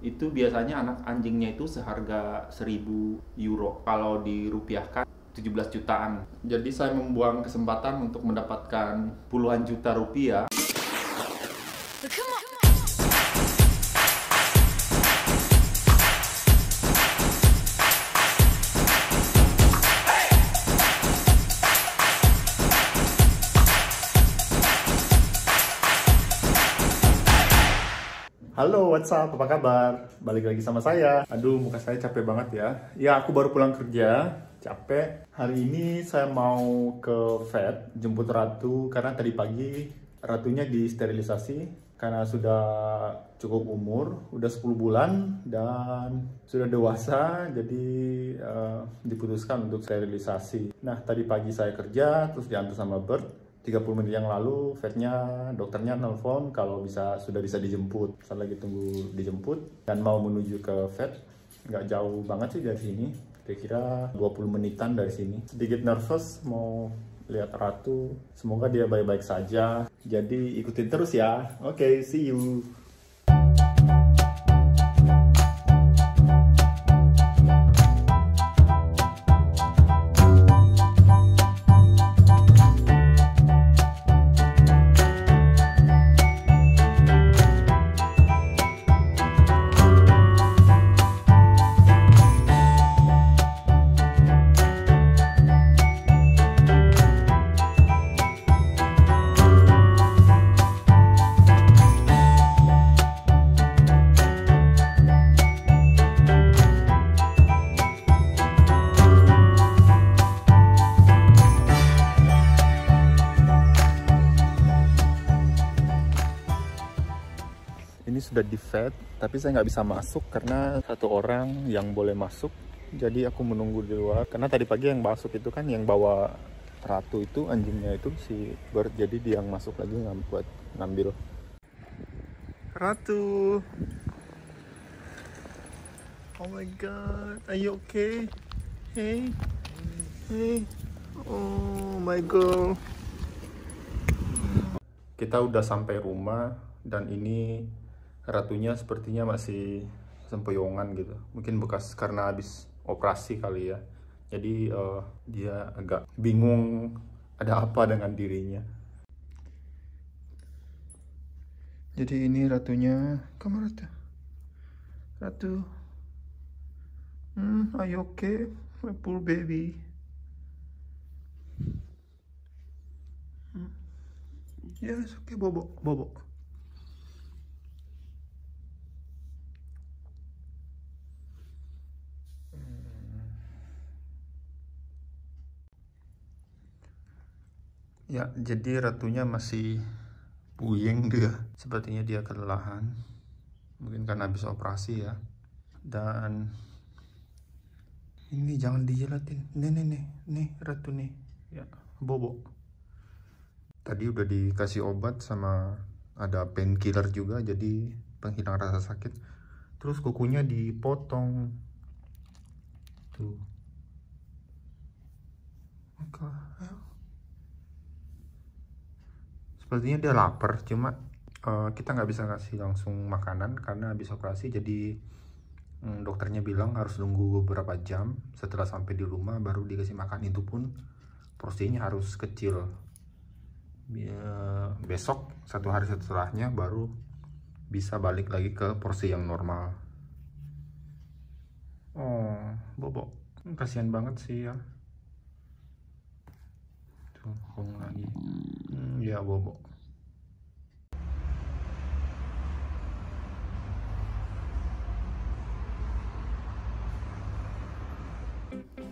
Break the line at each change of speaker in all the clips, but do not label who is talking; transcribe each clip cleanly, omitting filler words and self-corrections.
Itu biasanya anak anjingnya itu seharga 1.000 euro. Kalau dirupiahkan 17 jutaan. Jadi saya membuang kesempatan untuk mendapatkan puluhan juta rupiah.
Halo, what's up? Apa kabar? Balik lagi sama saya. Aduh, muka saya capek banget ya. Ya, aku baru pulang kerja, capek. Hari ini saya mau ke vet, jemput Ratu, karena tadi pagi Ratunya disterilisasi karena sudah cukup umur, udah 10 bulan dan sudah dewasa, jadi diputuskan untuk sterilisasi. Nah, tadi pagi saya kerja, terus diantar sama Bert. 30 menit yang lalu, dokternya nelpon kalau sudah bisa dijemput. Saya lagi tunggu dijemput dan mau menuju ke vet. Nggak jauh banget sih dari sini, kira-kira 20 menitan dari sini. Sedikit nervous mau lihat Ratu, semoga dia baik-baik saja. Jadi ikutin terus ya. Oke, see you. Ini sudah di vet, tapi saya nggak bisa masuk karena satu orang yang boleh masuk. Jadi aku menunggu di luar. Karena tadi pagi yang masuk itu kan yang bawa Ratu itu, anjingnya itu si Bert. Jadi dia yang masuk lagi buat ngambil. Ratu. Oh my god, are you okay? Hey, hey. Oh my god. Kita udah sampai rumah dan ini Ratunya sepertinya masih sempoyongan gitu. Mungkin bekas karena habis operasi kali ya. Jadi dia agak bingung ada apa dengan dirinya. Jadi ini Ratunya. Kamu Ratu? Ratu. Are you okay? My poor baby. Yes, okay, Bobo. Bobo. Ya, jadi Ratunya masih puyeng dia. Sepertinya dia kelelahan. Mungkin karena habis operasi ya. Dan ini jangan dijelatin. Nih Ratu nih. Ya, Bobo. Tadi udah dikasih obat sama ada painkiller juga, jadi penghilang rasa sakit. Terus kukunya dipotong. Tuh. Maka, sepertinya dia lapar, cuma kita nggak bisa ngasih langsung makanan karena habis operasi. Jadi dokternya bilang harus nunggu beberapa jam setelah sampai di rumah baru dikasih makan. Itu pun porsinya harus kecil. Besok satu hari setelahnya baru bisa balik lagi ke porsi yang normal. Oh, Bobo, kasihan banget sih ya. Tuh, lagi. Ya, Bobo.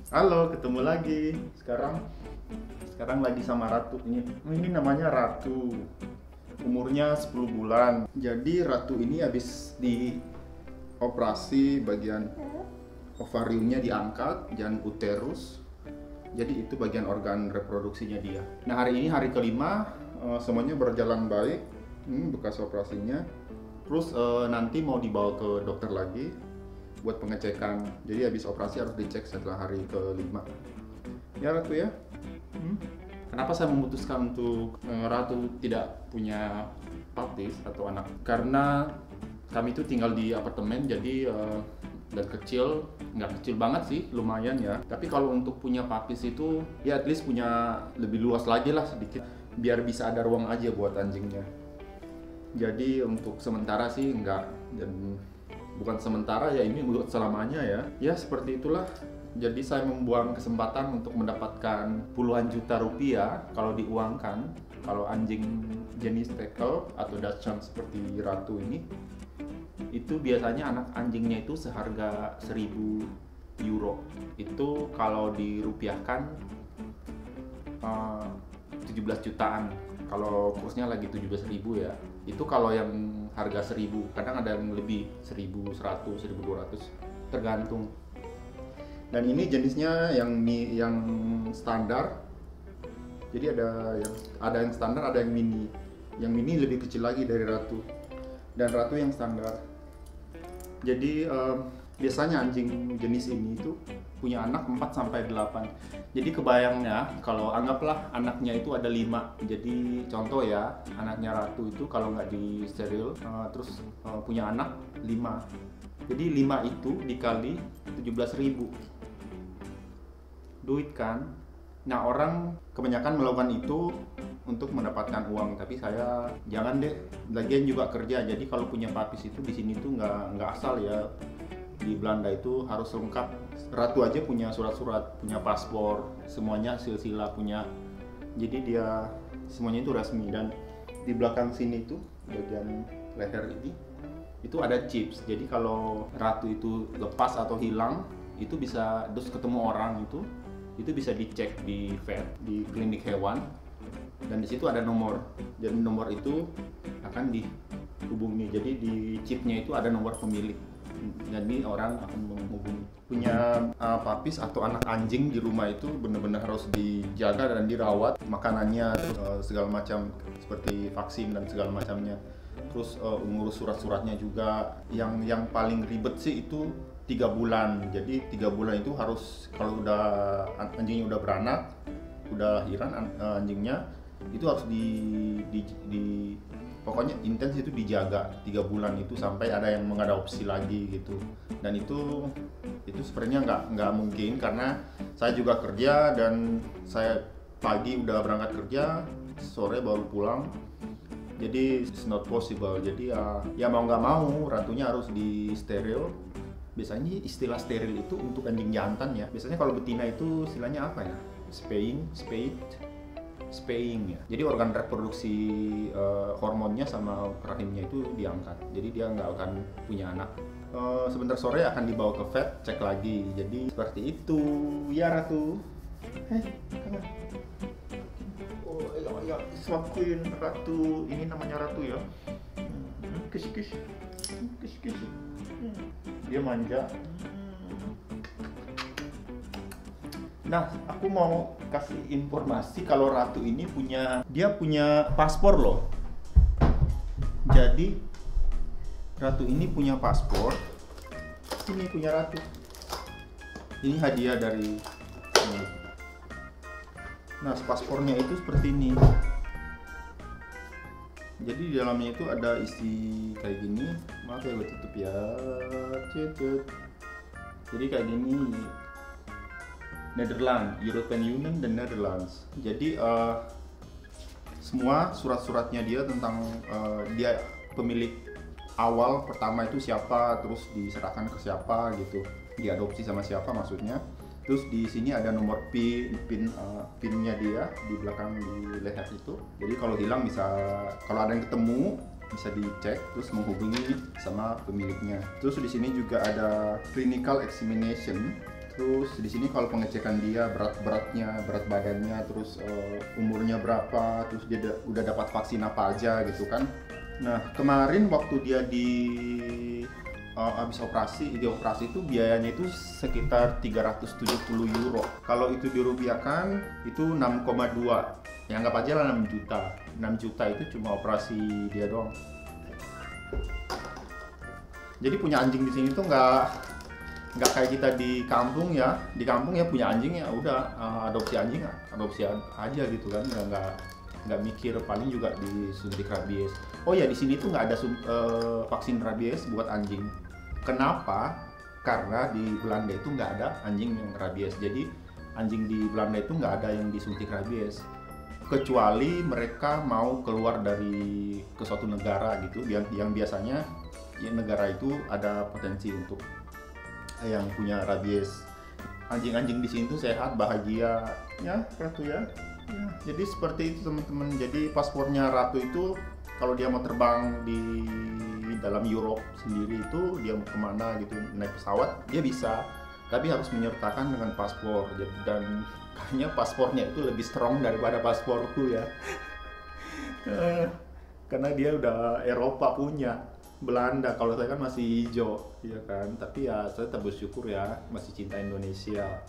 Halo, ketemu lagi. Sekarang lagi sama Ratu. Ini namanya Ratu. Umurnya 10 bulan. Jadi Ratu ini habis dioperasi, bagian ovariumnya diangkat dan uterus. Jadi itu bagian organ reproduksinya dia. Nah, hari ini hari kelima, semuanya berjalan baik. Bekas operasinya. Terus nanti mau dibawa ke dokter lagi buat pengecekan. Jadi habis operasi harus dicek setelah hari kelima. Ya Ratu ya. Kenapa saya memutuskan untuk Ratu tidak punya puppies atau anak? Karena
Kami itu tinggal di apartemen, jadi dan kecil, nggak kecil banget sih, lumayan ya. Tapi kalau untuk punya papis itu, ya at least punya lebih luas lagi lah sedikit, biar bisa ada ruang aja buat anjingnya. Jadi untuk sementara sih nggak, dan bukan sementara ya, ini untuk selamanya ya. Ya seperti itulah. Jadi saya membuang kesempatan untuk mendapatkan puluhan juta rupiah kalau diuangkan. Kalau anjing jenis tackle atau Dachshund seperti Ratu ini, itu biasanya anak anjingnya itu seharga 1.000 euro. Itu kalau dirupiahkan 17 jutaan. Kalau kursnya lagi 17.000 ya. Itu kalau yang harga 1.000, kadang ada yang lebih 1.100, 1.200 tergantung. Dan ini jenisnya yang standar. Jadi ada yang standar, ada yang mini. Yang mini lebih kecil lagi dari Ratu. Dan Ratu yang standar. Jadi biasanya anjing jenis ini itu punya anak 4-8. Jadi kebayangnya kalau anggaplah anaknya itu ada 5. Jadi contoh ya, anaknya Ratu itu kalau nggak di steril terus punya anak 5. Jadi 5 itu dikali 17.000. Duit kan? Nah, orang kebanyakan melakukan itu untuk mendapatkan uang, tapi saya jangan deh, lagian juga kerja. Jadi kalau punya papis itu di sini tuh nggak asal ya. Di Belanda itu harus lengkap. Ratu aja punya surat-surat, punya paspor, semuanya silsilah punya. Jadi dia semuanya itu resmi. Dan di belakang sini tuh bagian leher ini itu ada chips. Jadi kalau Ratu itu lepas atau hilang, itu bisa terus ketemu orang itu bisa dicek di vet, di klinik hewan, dan di situ ada nomor. Dan nomor itu akan dihubungi. Jadi di chipnya itu ada nomor pemilik. Jadi orang akan menghubungi. Punya papis atau anak anjing di rumah itu benar-benar harus dijaga dan dirawat. Makanannya, terus segala macam seperti vaksin dan segala macamnya. Terus ngurus surat-suratnya juga. Yang paling ribet sih itu 3 bulan. Jadi 3 bulan itu harus, kalau anjingnya udah beranak, udah lahiran anjingnya, itu harus pokoknya intens itu dijaga 3 bulan itu sampai ada yang mengadopsi lagi gitu. Dan itu sebenarnya nggak mungkin, karena saya juga kerja dan saya pagi udah berangkat kerja, sore baru pulang. Jadi it's not possible. Jadi ya mau nggak mau Ratunya harus di steril. Biasanya istilah steril itu untuk anjing jantan ya. Biasanya kalau betina itu istilahnya apa ya? Spaying ya. Jadi organ reproduksi hormonnya sama rahimnya itu diangkat. Jadi dia nggak akan punya anak. Sebentar sore akan dibawa ke vet, cek lagi. Jadi seperti itu ya Ratu. Come on. Oh ya, suapin Ratu. Ini namanya Ratu ya. Kiss. Dia manja. Nah, aku mau kasih informasi kalau Ratu ini dia punya paspor loh. Jadi Ratu ini punya paspor. Ini punya Ratu. Ini hadiah dari ini. Nah, paspornya itu seperti ini. Jadi di dalamnya itu ada isi kayak gini. Maaf ya gue tutup ya. Jadi kayak gini. Netherlands, European Union dan Netherlands. Jadi semua surat-suratnya dia tentang dia pemilik awal pertama itu siapa, terus diserahkan ke siapa gitu, diadopsi sama siapa maksudnya. Terus di sini ada nomor pinnya dia di belakang di leher itu. Jadi kalau hilang kalau ada yang ketemu bisa dicek, terus menghubungi sama pemiliknya. Terus di sini juga ada clinical examination. Terus di sini kalau pengecekan dia berat badannya, terus umurnya berapa, terus dia udah dapat vaksin apa aja gitu kan. Nah kemarin waktu dia habis operasi itu biayanya itu sekitar 370 euro. Kalau itu dirupiahkan itu 6,2. Ya anggap aja lah 6 juta. 6 juta itu cuma operasi dia doang. Jadi punya anjing di sini tuh nggak kayak kita di kampung ya. Di kampung ya punya anjing ya udah adopsi anjing, adopsi aja gitu kan. nggak mikir, paling juga disuntik rabies. Oh ya, di sini tuh nggak ada vaksin rabies buat anjing. Kenapa? Karena di Belanda itu nggak ada anjing yang rabies. Jadi anjing di Belanda itu nggak ada yang disuntik rabies, kecuali mereka mau keluar dari ke suatu negara gitu, yang biasanya ya, negara itu ada potensi untuk yang punya rabies. Anjing-anjing di sini tuh sehat, bahagia, ya Ratu ya. Ya, jadi seperti itu teman-teman. Jadi paspornya Ratu itu kalau dia mau terbang di dalam Europe sendiri itu, dia mau kemana gitu naik pesawat, dia bisa, tapi harus menyertakan dengan paspor. Dan kayaknya paspornya itu lebih strong daripada pasporku ya. Karena dia udah Eropa punya, Belanda, kalau saya kan masih hijau, ya kan. Tapi ya saya tetap bersyukur ya, masih cinta Indonesia.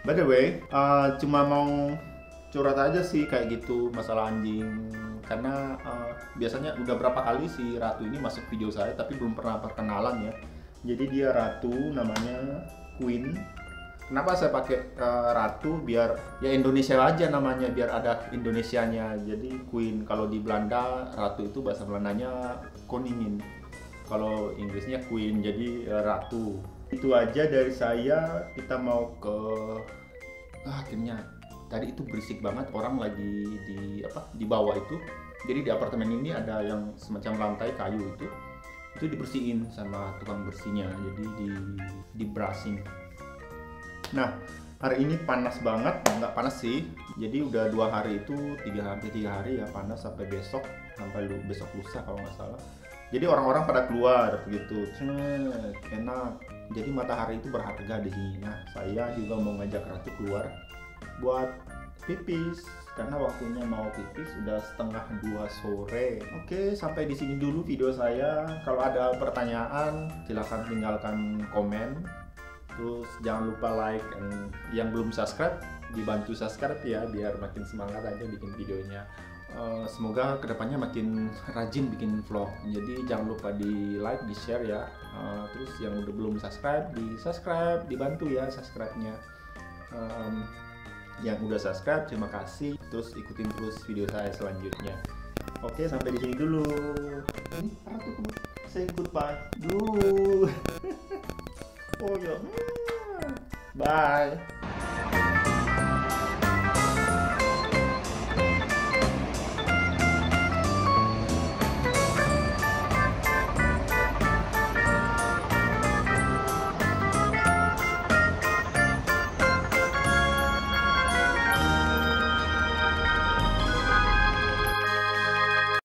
By the way, cuma mau curhat aja sih kayak gitu masalah anjing. Karena biasanya udah berapa kali si Ratu ini masuk video saya, tapi belum pernah perkenalan ya. Jadi dia Ratu, namanya Queen. Kenapa saya pakai Ratu? Biar ya Indonesia aja namanya, biar ada Indonesianya. Jadi Queen, kalau di Belanda Ratu itu bahasa Belandanya Koningin. Kalau Inggrisnya Queen, jadi Ratu. Itu aja dari saya. Kita mau ke akhirnya tadi itu berisik banget, orang lagi di bawah itu. Jadi di apartemen ini ada yang semacam lantai kayu itu dibersihin sama tukang bersihnya. Jadi di brushing. Nah, hari ini panas banget, nggak panas sih. Jadi udah 2 hari itu, 3 hari ya panas sampai besok lusa kalau nggak salah. Jadi orang-orang pada keluar gitu, enak. Jadi matahari itu berharga di sini. Nah, saya juga mau ngajak Ratu keluar buat pipis karena waktunya mau pipis udah 1:30 sore. Oke, sampai di sini dulu video saya. Kalau ada pertanyaan, silahkan tinggalkan komen. Terus jangan lupa like, dan yang belum subscribe dibantu subscribe ya, biar makin semangat aja bikin videonya. Semoga kedepannya makin rajin bikin vlog. Jadi jangan lupa di like, di share ya. Terus yang udah belum subscribe, di subscribe, dibantu ya subscribe-nya. Yang udah subscribe terima kasih. Terus ikutin terus video saya selanjutnya. Oke, sampai di sini dulu. Ini Ratu say goodbye dulu. Oh ya, bye.